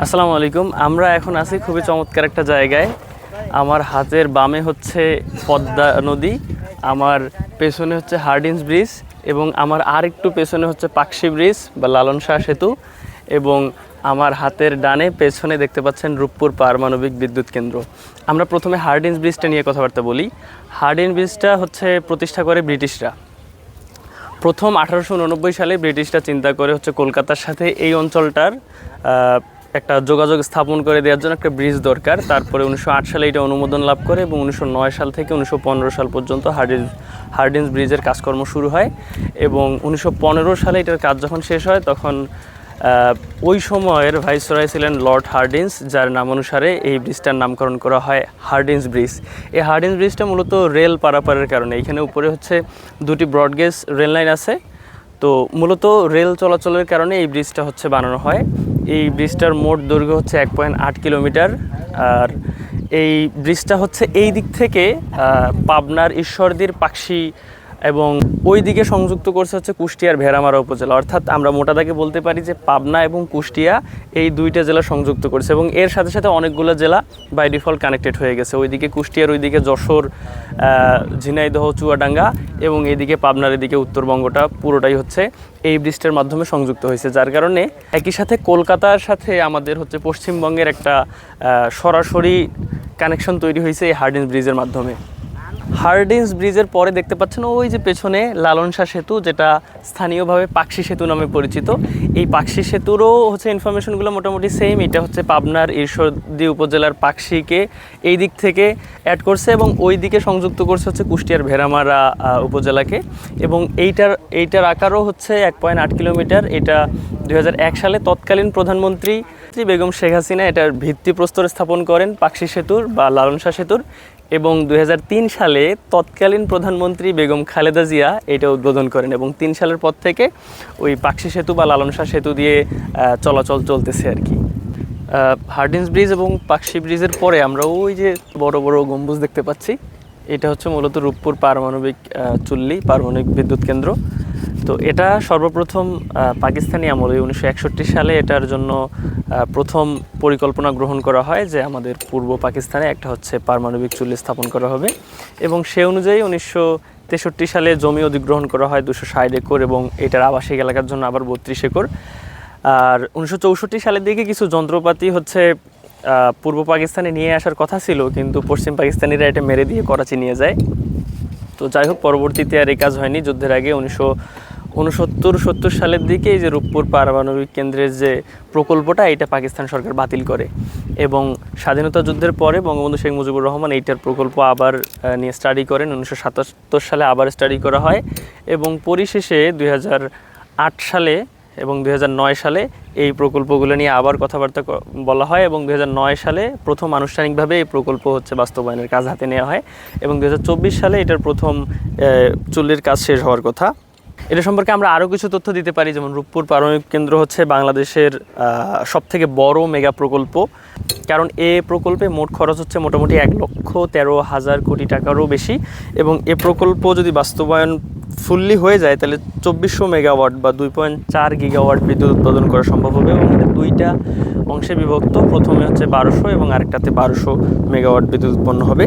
আসসালামু আলাইকুম। আমরা এখন আছি খুবই চমৎকার একটা জায়গায়। আমার হাতের বামে হচ্ছে পদ্মা নদী, আমার পেছনে হচ্ছে হার্ডিঞ্জ ব্রিজ এবং আমার আর একটু পেছনে হচ্ছে পাকশি ব্রিজ বা লালন শাহ সেতু এবং আমার হাতের ডানে পেছনে দেখতে পাচ্ছেন রূপপুর পারমাণবিক বিদ্যুৎ কেন্দ্র। আমরা প্রথমে হার্ডিঞ্জ ব্রিজটা নিয়ে কথাবার্তা বলি। হার্ডিঞ্জ ব্রিজটা হচ্ছে প্রতিষ্ঠা করে ব্রিটিশরা। প্রথম 1889 সালে ব্রিটিশরা চিন্তা করে হচ্ছে কলকাতার সাথে এই অঞ্চলটার একটা যোগাযোগ স্থাপন করে দেওয়ার জন্য একটা ব্রিজ দরকার। তারপরে 1908 সালে এটা অনুমোদন লাভ করে এবং 1909 সাল থেকে 1915 সাল পর্যন্ত হার্ডিঞ্জ ব্রিজের কাজকর্ম শুরু হয় এবং 1915 সালে এটার কাজ যখন শেষ হয় তখন ওই সময়ের ভাইসরয় ছিলেন লর্ড হার্ডিঞ্জ, যার নাম অনুসারে এই ব্রিজটার নামকরণ করা হয় হার্ডিঞ্জ ব্রিজ। এই হার্ডিঞ্জ ব্রিজটা মূলত রেল পারাপারের কারণে, এখানে উপরে হচ্ছে দুটি ব্রডগেজ রেল লাইন আছে, তো মূলত রেল চলাচলের কারণে এই ব্রিজটা হচ্ছে বানানো হয়। এই ব্রিজটার মোট দৈর্ঘ্য হচ্ছে 1.8 কিলোমিটার। আর এই ব্রিজটা হচ্ছে এই দিক থেকে পাবনার ঈশ্বরদীর পাকশি এবং ওই দিকে সংযুক্ত করছে হচ্ছে কুষ্টিয়ার ভেড়ামারা উপজেলা। অর্থাৎ আমরা মোটা দাগে বলতে পারি যে পাবনা এবং কুষ্টিয়া এই দুইটা জেলা সংযুক্ত করছে এবং এর সাথে সাথে অনেকগুলো জেলা বাই ডিফল্ট কানেক্টেড হয়ে গেছে। ওইদিকে কুষ্টিয়ার, ওইদিকে যশোর, ঝিনাইদহ, চুয়াডাঙ্গা এবং এইদিকে পাবনার এদিকে উত্তরবঙ্গটা পুরোটাই হচ্ছে এই ব্রিজটার মাধ্যমে সংযুক্ত হয়েছে, যার কারণে একই সাথে কলকাতার সাথে আমাদের হচ্ছে পশ্চিমবঙ্গের একটা সরাসরি কানেকশন তৈরি হয়েছে এই হার্ডিঞ্জ ব্রিজের মাধ্যমে। হার্ডিঞ্জ ব্রিজের পরে দেখতে পাচ্ছেন ওই যে পেছনে লালন শাহ সেতু, যেটা স্থানীয়ভাবে পাকশি সেতু নামে পরিচিত। এই পাকশি সেতুরও হচ্ছে ইনফরমেশনগুলো মোটামুটি সেম। এটা হচ্ছে পাবনার ঈশ্বরদী উপজেলার পাকশিকে এই দিক থেকে অ্যাড করছে এবং ওই দিকে সংযুক্ত করছে হচ্ছে কুষ্টিয়ার ভেড়ামারা উপজেলাকে এবং এইটার আকারও হচ্ছে 1.8 কিলোমিটার। এটা 2001 সালে তৎকালীন প্রধানমন্ত্রী বেগম শেখ হাসিনা এটার ভিত্তিপ্রস্তর স্থাপন করেন পাকশি সেতুর বা লালন শাহ সেতুর এবং 2003 সালে তৎকালীন প্রধানমন্ত্রী বেগম খালেদা জিয়া এটা উদ্বোধন করেন এবং 3 সালের পর থেকে ওই পাকশি সেতু বা লালন শাহ সেতু দিয়ে চলাচল চলতেছে আর কি। হার্ডিঞ্জ ব্রিজ এবং পাকশি ব্রিজের পরে আমরা ওই যে বড় বড় গম্বুজ দেখতে পাচ্ছি, এটা হচ্ছে মূলত রূপপুর পারমাণবিক চুল্লি পারমাণবিক বিদ্যুৎ কেন্দ্র। তো এটা সর্বপ্রথম পাকিস্তানি আমলে 1961 সালে এটার জন্য প্রথম পরিকল্পনা গ্রহণ করা হয় যে আমাদের পূর্ব পাকিস্তানে একটা হচ্ছে পারমাণবিক চুল্লি স্থাপন করা হবে এবং সে অনুযায়ী 1963 সালে জমি অধিগ্রহণ করা হয় 260 একর এবং এটার আবাসিক এলাকার জন্য আবার 32 একর। আর 1964 সালের দিকে কিছু যন্ত্রপাতি হচ্ছে পূর্ব পাকিস্তানে নিয়ে আসার কথা ছিল, কিন্তু পশ্চিম পাকিস্তানিরা এটা মেরে দিয়ে করাচি নিয়ে যায়। তো যাই হোক, পরবর্তীতে আর এই কাজ হয়নি। যুদ্ধের আগে 1969-70 সালের দিকে এই যে রূপপুর পারমাণবিক কেন্দ্রের যে প্রকল্পটা, এটা পাকিস্তান সরকার বাতিল করে এবং স্বাধীনতা যুদ্ধের পরে বঙ্গবন্ধু শেখ মুজিবুর রহমান এইটার প্রকল্প আবার নিয়ে স্টাডি করেন। 1977 সালে আবার স্টাডি করা হয় এবং পরিশেষে 2008 সালে এবং 2009 সালে এই প্রকল্পগুলো নিয়ে আবার কথাবার্তা বলা হয় এবং 2009 সালে প্রথম আনুষ্ঠানিকভাবে এই প্রকল্প হচ্ছে বাস্তবায়নের কাজ হাতে নেওয়া হয় এবং 2024 সালে এটার প্রথম চুল্লির কাজ শেষ হওয়ার কথা। এটা সম্পর্কে আমরা আরও কিছু তথ্য দিতে পারি, যেমন রূপপুর পারমাণবিক কেন্দ্র হচ্ছে বাংলাদেশের সবথেকে বড় মেগা প্রকল্প, কারণ এ প্রকল্পে মোট খরচ হচ্ছে মোটামুটি 1,13,000 কোটি টাকারও বেশি এবং এ প্রকল্প যদি বাস্তবায়ন ফুললি হয়ে যায় তাহলে 2400 মেগাওয়াট বা 2.4 গিগাওয়াট বিদ্যুৎ উৎপাদন করা সম্ভব হবে এবং এটা দুইটা অংশে বিভক্ত। প্রথমে হচ্ছে 1200 এবং আরেকটাতে 1200 মেগাওয়াট বিদ্যুৎ উৎপন্ন হবে।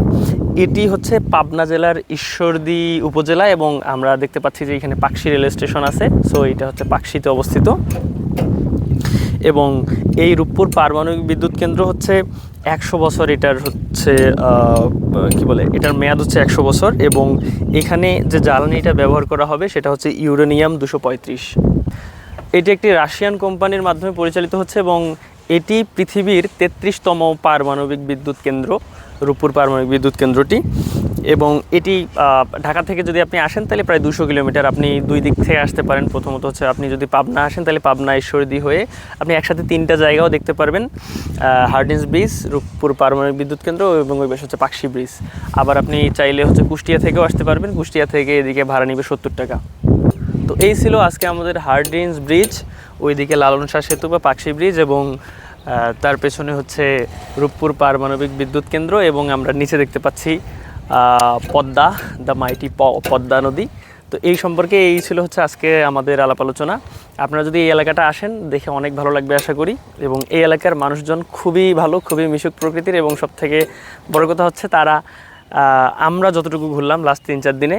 এটি হচ্ছে পাবনা জেলার ঈশ্বরদী উপজেলা এবং আমরা দেখতে পাচ্ছি যে এখানে পাকশি রেল স্টেশন আছে, সো এটা হচ্ছে পাকশিতে অবস্থিত। এবং এই রূপপুর পারমাণবিক বিদ্যুৎ কেন্দ্র হচ্ছে 100 বছর, এটার হচ্ছে এটার মেয়াদ হচ্ছে 100 বছর এবং এখানে যে জ্বালানিটা ব্যবহার করা হবে সেটা হচ্ছে ইউরেনিয়াম 235। এটি একটি রাশিয়ান কোম্পানির মাধ্যমে পরিচালিত হচ্ছে এবং এটি পৃথিবীর 33তম পারমাণবিক বিদ্যুৎ কেন্দ্র, রূপপুর পারমাণবিক বিদ্যুৎ কেন্দ্রটি। এবং এটি ঢাকা থেকে যদি আপনি আসেন তাহলে প্রায় 200 কিলোমিটার, আপনি দুই দিক থেকে আসতে পারেন। প্রথমত হচ্ছে আপনি যদি পাবনা আসেন তাহলে পাবনা ঈশ্বরদী হয়ে আপনি একসাথে 3টা জায়গাও দেখতে পারবেন, হার্ডিঞ্জ ব্রিজ, রূপপুর পারমাণবিক বিদ্যুৎ কেন্দ্র এবং ওই পাশে হচ্ছে পাকশি ব্রিজ। আবার আপনি চাইলে হচ্ছে কুষ্টিয়া থেকেও আসতে পারবেন, কুষ্টিয়া থেকে এদিকে ভাড়া নিবে 70 টাকা। তো এই ছিল আজকে আমাদের হার্ডিঞ্জ ব্রিজ, ওইদিকে লালন শাহ সেতু বা পাকশি ব্রিজ এবং তার পেছনে হচ্ছে রূপপুর পারমাণবিক বিদ্যুৎ কেন্দ্র এবং আমরা নিচে দেখতে পাচ্ছি পদ্মা, দ্য মাইটি পদ্মা নদী। তো এই সম্পর্কে এই ছিল হচ্ছে আজকে আমাদের আলাপ আলোচনা। আপনারা যদি এই এলাকাটা আসেন দেখে অনেক ভালো লাগবে আশা করি। এবং এই এলাকার মানুষজন খুবই ভালো, খুবই মিশুক প্রকৃতির, এবং সবথেকে বড় কথা হচ্ছে তারা আমরা যতটুকু ঘুরলাম লাস্ট 3-4 দিনে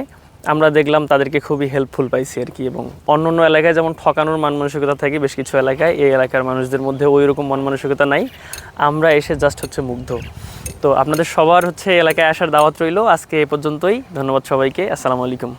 আমরা দেখলাম তাদেরকে খুবই হেল্পফুল পাইছি আর কি। এবং অন্য অন্য এলাকায় যেমন ঠকানোর মন মানসিকতা থাকে বেশ কিছু এলাকায়, এই এলাকার মানুষদের মধ্যে ওই রকম মন মানসিকতা নাই। আমরা এসে জাস্ট হচ্ছে মুগ্ধ। তো আপনাদের সবার হচ্ছে এলাকায় আসার দাওয়াত রইল। আজকে এ পর্যন্তই। ধন্যবাদ সবাইকে। আসসালামু আলাইকুম।